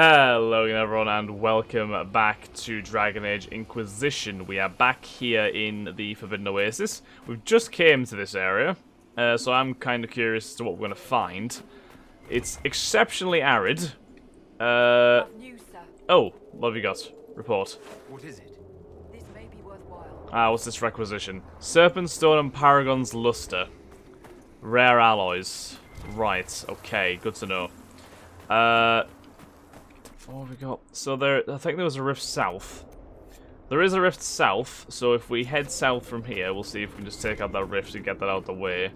Hello again everyone and welcome back to Dragon Age Inquisition. We are back here in the Forbidden Oasis. We've just came to this area, so I'm kind of curious as to what we're going to find. It's exceptionally arid. Oh, what have you got? Report. What is it? This may be worthwhile. What's this requisition? Serpent Stone and Paragon's Luster. Rare alloys. Right, okay, good to know. What have we got? So I think there was a rift south. There is a rift south, so if we head south from here, we'll see if we can just take out that rift and get that out of the way.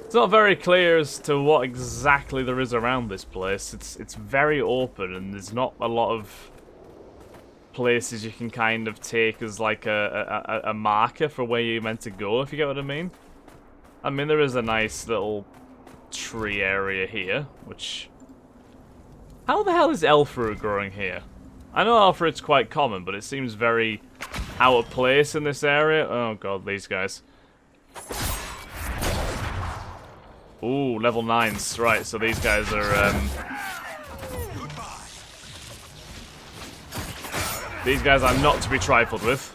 It's not very clear as to what exactly there is around this place. It's very open, and there's not a lot of places you can kind of take as like a marker for where you're meant to go, if you get what I mean. I mean, there is a nice little tree area here, which... How the hell is elf fruit growing here? I know elf fruit's quite common, but it seems very out of place in this area. Oh god, these guys. Ooh, level 9s. Right, so these guys are, these guys are not to be trifled with.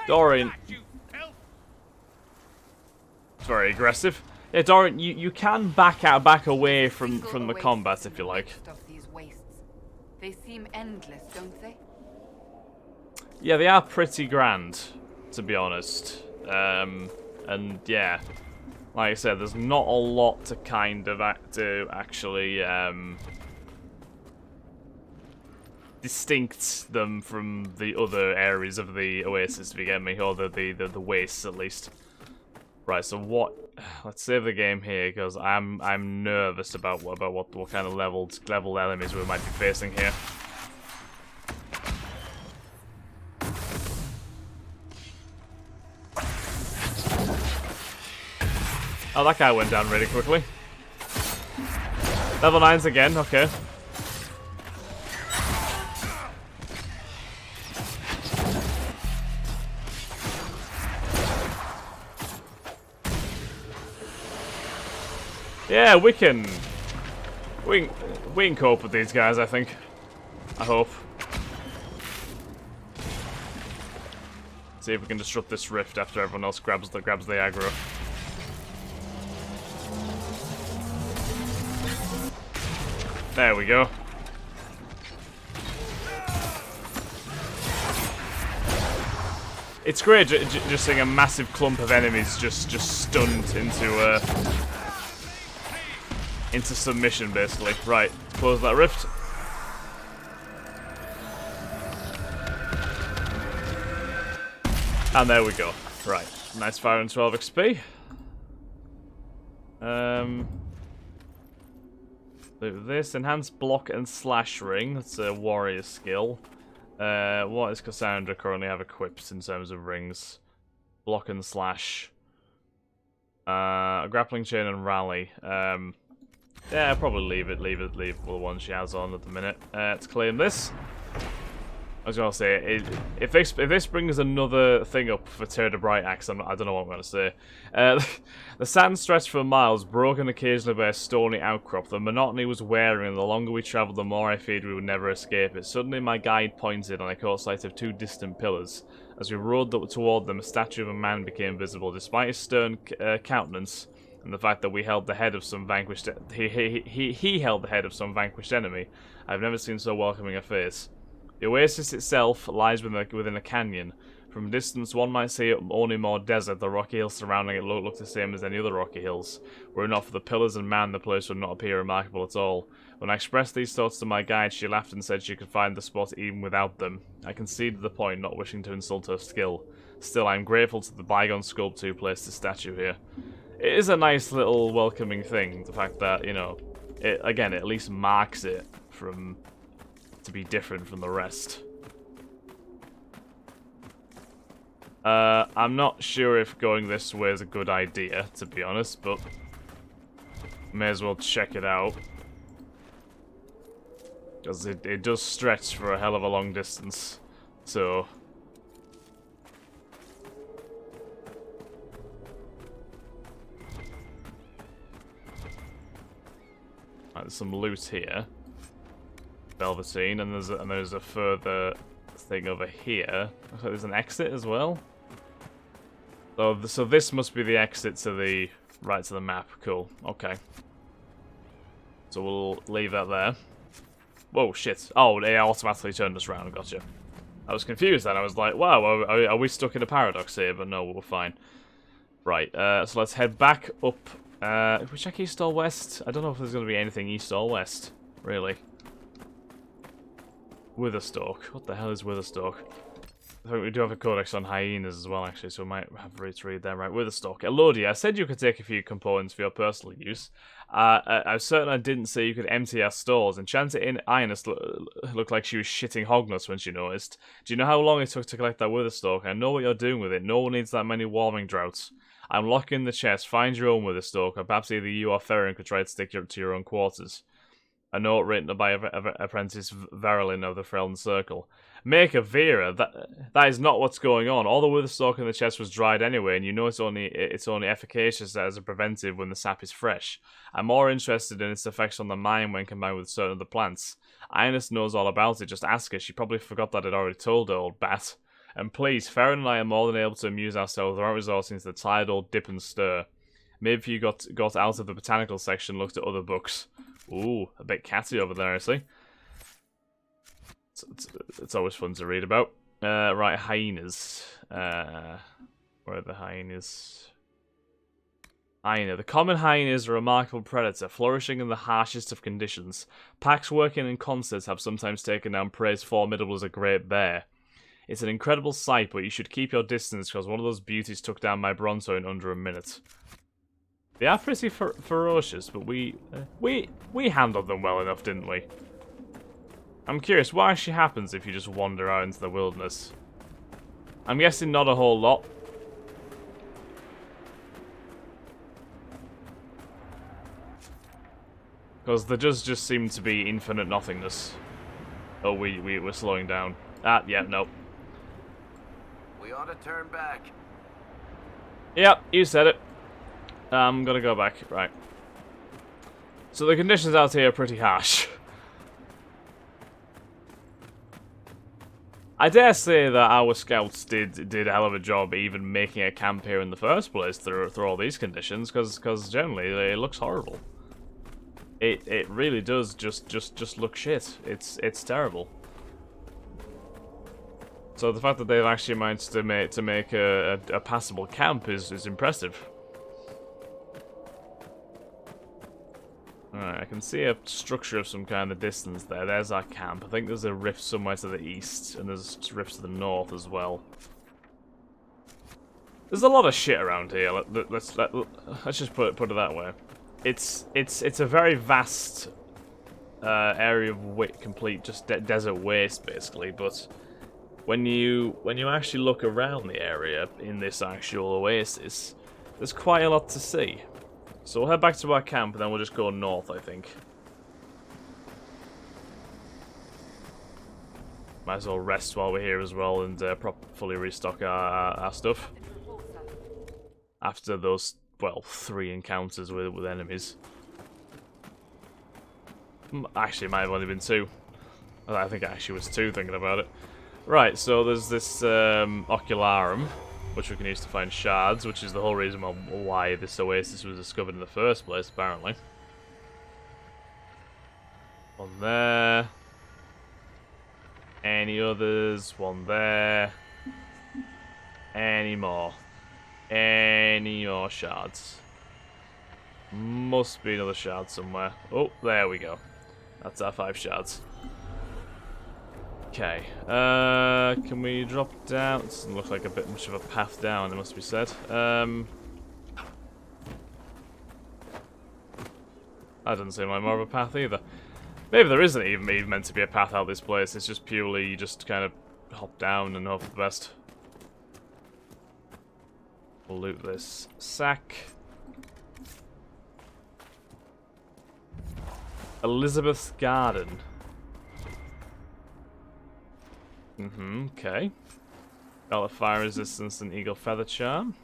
Dorian. It's very aggressive. Yeah, Dorian, you can back away from the combat if you like. These wastes. They seem endless, don't they? Yeah, they are pretty grand, to be honest. And yeah, like I said, there's not a lot to kind of actually distinct them from the other areas of the Oasis, if you get me, or the wastes at least. Right, so what? Let's save the game here because I'm nervous about what kind of level enemies we might be facing here. Oh, that guy went down really quickly. Level 9s again, okay. Yeah, we can cope with these guys, I think. I hope. See if we can disrupt this rift after everyone else grabs the aggro. There we go. It's great just seeing a massive clump of enemies just stunned into submission, basically. Right, let's close that rift. And there we go. Right, nice fire and 12 XP. This enhanced block and slash ring. That's a warrior skill. What does Cassandra currently have equipped in terms of rings? Block and slash. A grappling chain and rally. Yeah, I'll probably leave the one she has on at the minute. Let's claim this. I was gonna say, if this brings another thing up for Terra de Bright Axe, I don't know what I'm gonna say. The sand stretched for miles, broken occasionally by a stony outcrop. The monotony was wearing, and the longer we travelled, the more I feared we would never escape it. Suddenly my guide pointed, and I caught sight of two distant pillars. As we rode toward them, a statue of a man became visible. Despite his stern countenance, and the fact that we held the head of some vanquished... He held the head of some vanquished enemy. I've never seen so welcoming a face. The Oasis itself lies within a canyon. From a distance, one might see only more desert. The rocky hills surrounding it look the same as any other rocky hills. Were it not for the pillars and man, the place would not appear remarkable at all. When I expressed these thoughts to my guide, she laughed and said she could find the spot even without them. I conceded the point, not wishing to insult her skill. Still, I am grateful to the bygone sculptor who placed the statue here. It is a nice little welcoming thing, the fact that, you know, it at least marks it to be different from the rest. I'm not sure if going this way is a good idea, to be honest, but May as well check it out. Because it does stretch for a hell of a long distance. So... Right, there's some loot here. Velveteen, and there's a further thing over here. Looks like there's an exit as well. So this must be the exit to the right to the map. Cool. Okay. So we'll leave that there. Whoa, shit. Oh, it automatically turned us around. Gotcha. I was confused then. I was like, wow, are we stuck in a paradox here? But no, we're fine. Right, so let's head back up. If we check east or west, I don't know if there's going to be anything east or west, really. Witherstalk. What the hell is Witherstalk? I think we do have a codex on hyenas as well, actually, so we might have to read that. Right, Witherstalk. Elodia, I said you could take a few components for your personal use. I'm certain I didn't say you could empty our stores. Enchanted Ioness looked like she was shitting hognuts when she noticed. Do you know how long it took to collect that Witherstalk? I know what you're doing with it. No one needs that many warming droughts. I'm locking the chest. Find your own Witherstalk, or perhaps either you or Ferrin could try to stick it to your own quarters. A note written by apprentice Verilyn of the Freln Circle. Make a Vera. That is not what's going on. All the Witherstalk in the chest was dried anyway, and you know it's only efficacious as a preventive when the sap is fresh. I'm more interested in its effects on the mind when combined with certain other plants. Ioness knows all about it. Just ask her. She probably forgot that I'd already told her, old bat. And please, Ferrin and I are more than able to amuse ourselves without resorting to the tired old dip and stir. Maybe if you got out of the botanical section and looked at other books. Ooh, a bit catty over there, I see. It's always fun to read about. Right, hyenas. Where are the hyenas? Hyena. The common hyena is a remarkable predator, flourishing in the harshest of conditions. Packs working in concerts have sometimes taken down prey as formidable as a great bear. It's an incredible sight, but you should keep your distance because one of those beauties took down my Bronto in under a minute. They are pretty ferocious, but we handled them well enough, didn't we? I'm curious, what actually happens if you just wander out into the wilderness? I'm guessing not a whole lot. Because there does just seem to be infinite nothingness. Oh, we're slowing down. Ah, yeah, no. We ought to turn back. Yep, you said it. I'm gonna go back. Right. So the conditions out here are pretty harsh. I dare say that our scouts did a hell of a job even making a camp here in the first place through all these conditions, because generally it looks horrible. It really does just look shit. It's terrible. So the fact that they've actually managed to make a passable camp is impressive. Alright, I can see a structure of some kind of distance there. There's our camp. I think there's a rift somewhere to the east, and there's rifts to the north as well. There's a lot of shit around here. Let's just put it that way. It's a very vast area of complete just desert waste basically. But when you actually look around the area in this actual oasis, there's quite a lot to see. So we'll head back to our camp and then we'll just go north, I think. Might as well rest while we're here as well and fully restock our stuff. After those, well, 3 encounters with enemies. Actually, it might have only been 2. I think it actually was 2 thinking about it. Right, so there's this Ocularum, which we can use to find shards, which is the whole reason why this oasis was discovered in the first place, apparently. One there. Any others? One there. Any more? Any more shards? Must be another shard somewhere. Oh, there we go. That's our 5 shards. Okay, can we drop down? It doesn't look like a bit much of a path down, it must be said. That doesn't seem like more of a path either. Maybe there isn't even meant to be a path out this place, it's just purely you just kind of hop down and hope for the best. We'll loot this sack. Elizabeth's Garden. Okay. Belt of Fire Resistance and Eagle Feather Charm.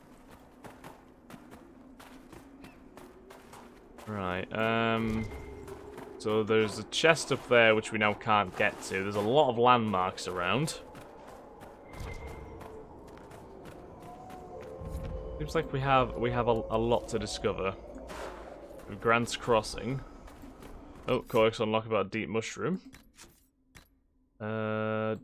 Right, so there's a chest up there which we now can't get to. There's a lot of landmarks around. Seems like we have a lot to discover. Grant's Crossing. Oh, Codex unlock about Deep Mushroom.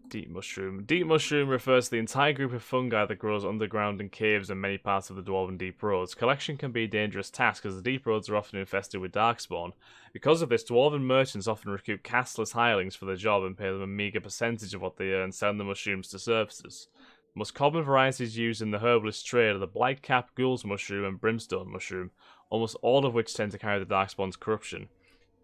Deep Mushroom. Deep Mushroom refers to the entire group of fungi that grows underground in caves and many parts of the Dwarven Deep Roads. Collection can be a dangerous task as the Deep Roads are often infested with Darkspawn. Because of this, Dwarven merchants often recruit castless hirelings for their job and pay them a meager percentage of what they earn selling the mushrooms to services. The most common varieties used in the herbalist trade are the Blightcap, Ghoul's Mushroom, and Brimstone Mushroom, almost all of which tend to carry the Darkspawn's corruption.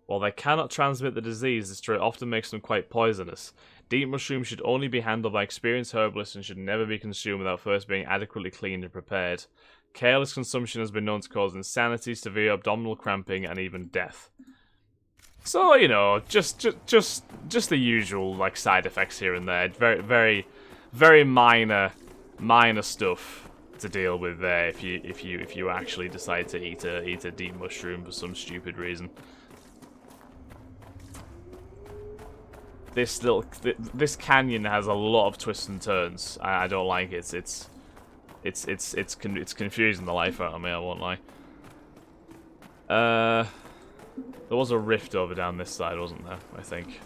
While they cannot transmit the disease, this trait often makes them quite poisonous. Deep Mushroom should only be handled by experienced herbalists and should never be consumed without first being adequately cleaned and prepared. Careless consumption has been known to cause insanity, severe abdominal cramping, and even death. So, you know, just the usual like side effects here and there. Very minor stuff to deal with there if you actually decide to eat a deep mushroom for some stupid reason. This canyon has a lot of twists and turns. I don't like it. It's confusing the life out of me. I won't lie. There was a rift over down this side, wasn't there? I think.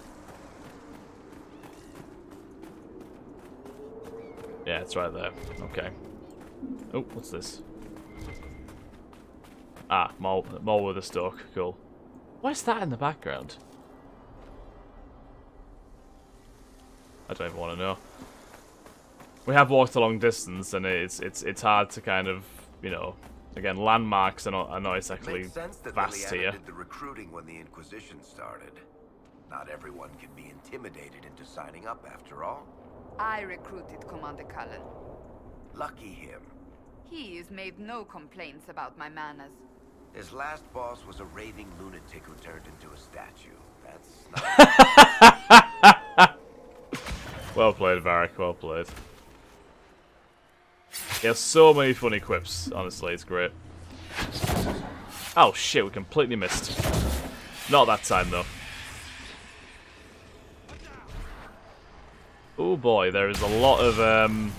Yeah, it's right there. Okay. Oh, what's this? Ah, mole with a stalk. Cool. What's that in the background? I don't even want to know. We have walked a long distance, and it's hard to kind of, you know, again, landmarks are not exactly Makes sense that vast Liliana here. did the recruiting when the Inquisition started. Not everyone can be intimidated into signing up, after all. I recruited Commander Cullen. Lucky him. He has made no complaints about my manners. His last boss was a raving lunatic who turned into a statue. That's not... Well played, Varric. Well played. He has so many funny quips. Honestly, it's great. Oh shit, we completely missed. Not that time though. Oh boy, there is a lot of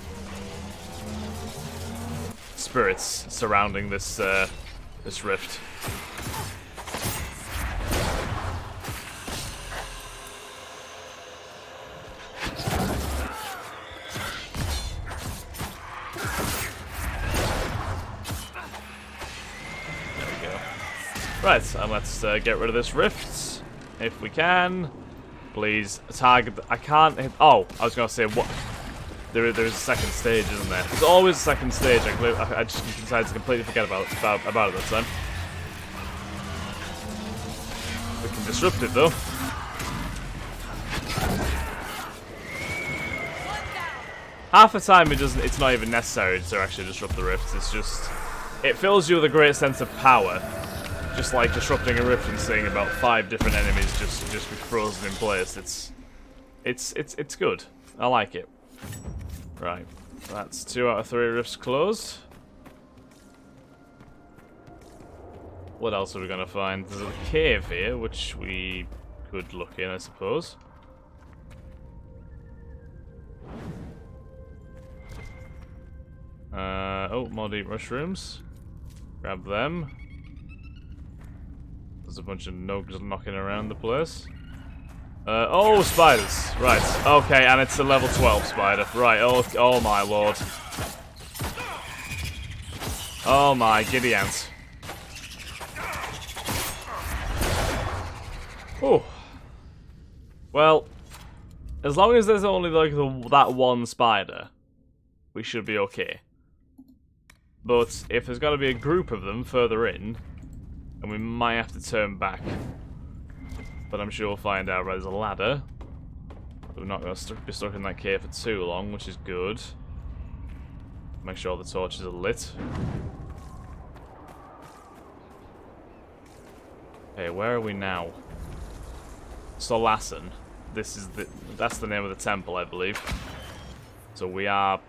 spirits surrounding this this rift. Right, and let's get rid of this rift, if we can. Please, target... I can't hit... Oh, I was going to say, what... There's a second stage, isn't there? There's always a second stage. I just decided to completely forget about it that time. We can disrupt it, though. Half the time, it's not even necessary to actually disrupt the rifts. It's just... It fills you with a great sense of power. Just like disrupting a rift and seeing about 5 different enemies just be frozen in place. It's good. I like it. Right. That's 2 out of 3 rifts closed. What else are we gonna find? There's a cave here, which we could look in, I suppose. Oh, more deep mushrooms. Grab them. There's a bunch of nugs knocking around the place. Oh, spiders. Right. Okay, and it's a level 12 spider. Right. Oh my lord. Oh my giddy ants. Oh. Well, as long as there's only like that one spider, we should be okay. But if there's got to be a group of them further in, and we might have to turn back. But I'm sure we'll find out. Right, there's a ladder. But we're not going to be stuck in that cave for too long, which is good. Make sure all the torches are lit. Hey, where are we now? Solassen. That's the name of the temple, I believe. So we are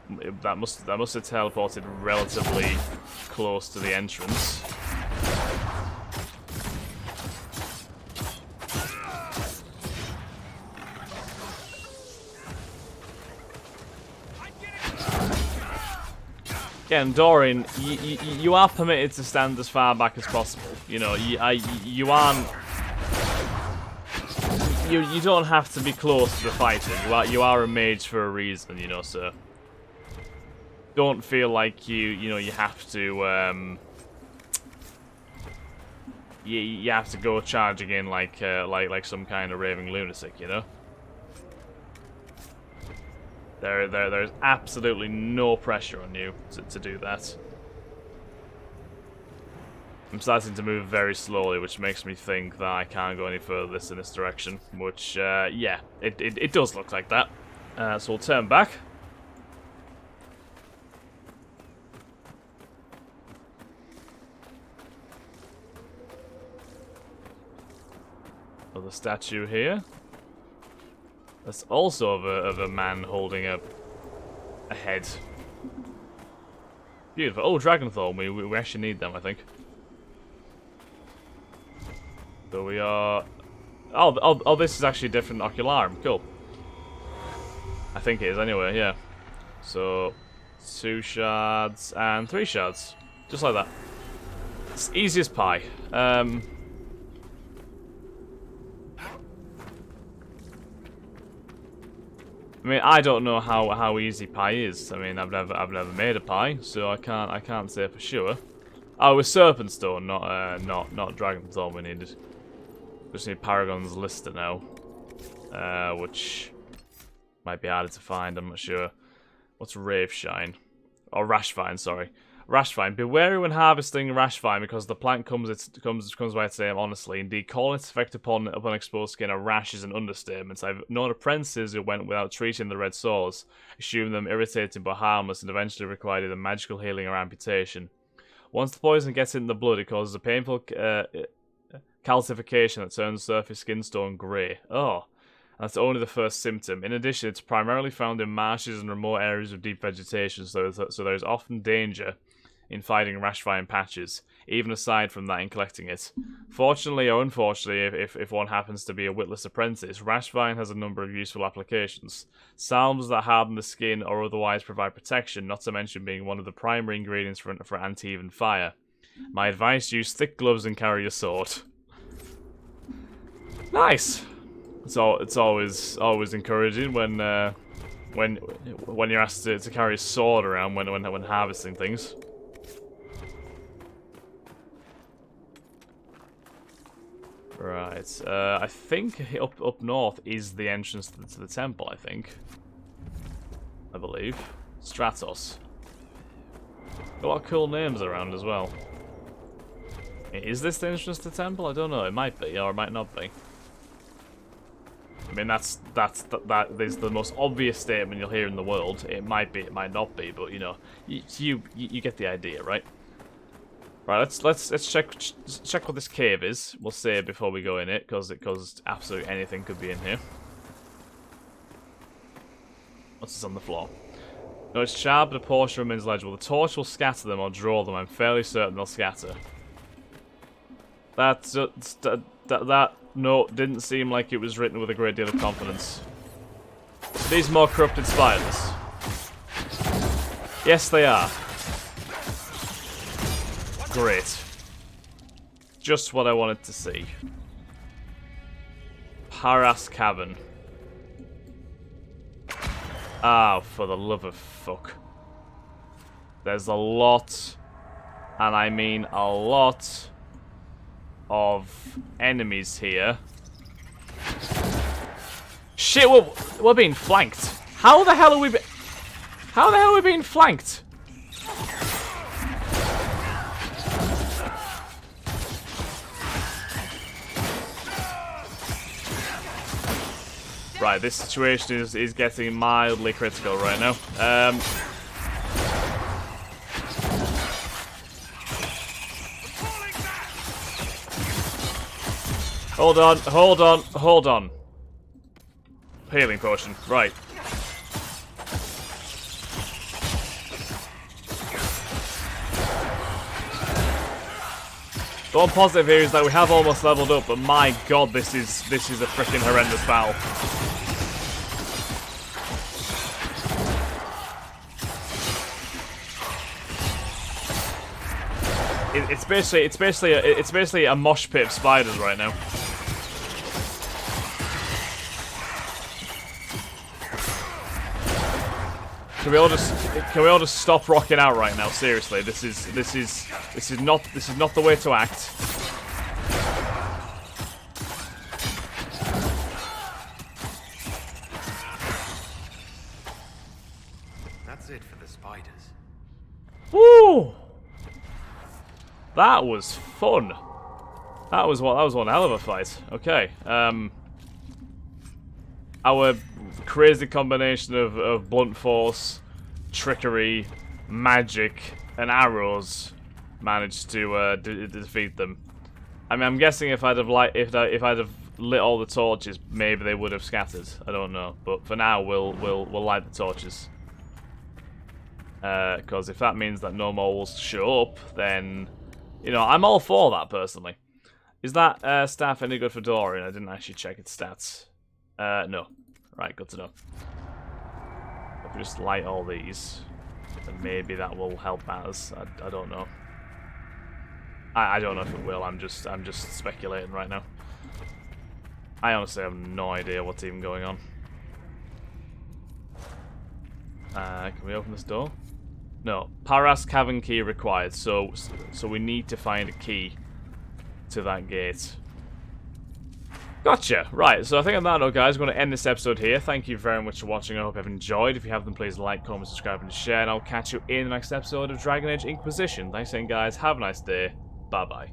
that must have teleported relatively close to the entrance. Again, Dorian, you are permitted to stand as far back as possible. You know, you aren't. You don't have to be close to the fighting. You are a mage for a reason, you know. So don't feel like you have to you have to go charging in like some kind of raving lunatic, you know. There's absolutely no pressure on you to do that. I'm starting to move very slowly, which makes me think that I can't go any further in this direction. Which, yeah, it does look like that. So we'll turn back. Another statue here. That's also of a man holding a head. Beautiful. Oh, dragon thorn. We actually need them, I think. So we are. Oh, this is actually a different ocularum. Cool. I think it is anyway. Yeah. So 2 shards and 3 shards, just like that. It's easy as pie. I mean, I don't know how easy pie is. I mean, I've never made a pie, so I can't say for sure. Oh, it was serpent stone, not dragon thorn we needed. Just need Paragon's Lister now, which might be harder to find. I'm not sure. What's Rave Shine? Or Rash Vine, sorry. Rash Vine. Be wary when harvesting Rash Vine because the plant comes by its name honestly. Indeed, calling its effect upon exposed skin a rash is an understatement. I've known apprentices who went without treating the red sores, assuming them irritating but harmless, and eventually required either magical healing or amputation. Once the poison gets into the blood, it causes a painful calcification that turns surface skin stone grey. Oh. That's only the first symptom. In addition, it's primarily found in marshes and remote areas of deep vegetation, so there's often danger in finding rash vine patches, even aside from that in collecting it. Fortunately or unfortunately, if one happens to be a witless apprentice, rash vine has a number of useful applications. Salves that harden the skin or otherwise provide protection, not to mention being one of the primary ingredients for anti-even fire. My advice, use thick gloves and carry a sword. Nice! So it's always encouraging when you're asked to carry a sword around when harvesting things. Right, I think up north is the entrance to the temple, I believe. Stratos. Got a lot of cool names around as well. Is this the entrance to the temple? I don't know, it might be, or it might not be. I mean, that is the most obvious statement you'll hear in the world. It might be, it might not be, but you know, you get the idea, right? Right, let's check what this cave is. We'll say it before we go in it, because absolutely anything could be in here. What's this on the floor? No, it's sharp, but a portion remains legible. The torch will scatter them or draw them. I'm fairly certain they'll scatter. That note didn't seem like it was written with a great deal of confidence. These more corrupted spiders. Yes, they are. Great. Just what I wanted to see. Paras Cavern. Ah, for the love of fuck. There's a lot, and I mean a lot, of enemies here. Shit, we're being flanked. How the hell are we being flanked? Right, this situation is getting mildly critical right now. Hold on, hold on, hold on. Healing potion, right. The one positive here is that we have almost leveled up, but my god, this is a freaking horrendous battle. It's basically a mosh pit of spiders right now. Can we all just stop rocking out right now? Seriously, this is not the way to act. That's it for the spiders. Woo! That was fun. That was one hell of a fight. Okay. Our crazy combination of blunt force, trickery, magic, and arrows managed to defeat them. I mean, I'm guessing if I'd have lit all the torches, maybe they would have scattered. I don't know, but for now we'll light the torches. Because if that means that no more will show up, then you know I'm all for that personally. Is that staff any good for Dorian? I didn't actually check its stats. No. Right, good to know. If we just light all these, then maybe that will help matters. I don't know. I don't know if it will. I'm just speculating right now. I honestly have no idea what's even going on. Can we open this door? No. Paras cavern key required. So we need to find a key to that gate. Gotcha. Right, so I think on that note, guys, I'm going to end this episode here. Thank you very much for watching. I hope you've enjoyed. If you have, then please like, comment, subscribe, and share. And I'll catch you in the next episode of Dragon Age Inquisition. Thanks again, guys. Have a nice day. Bye-bye.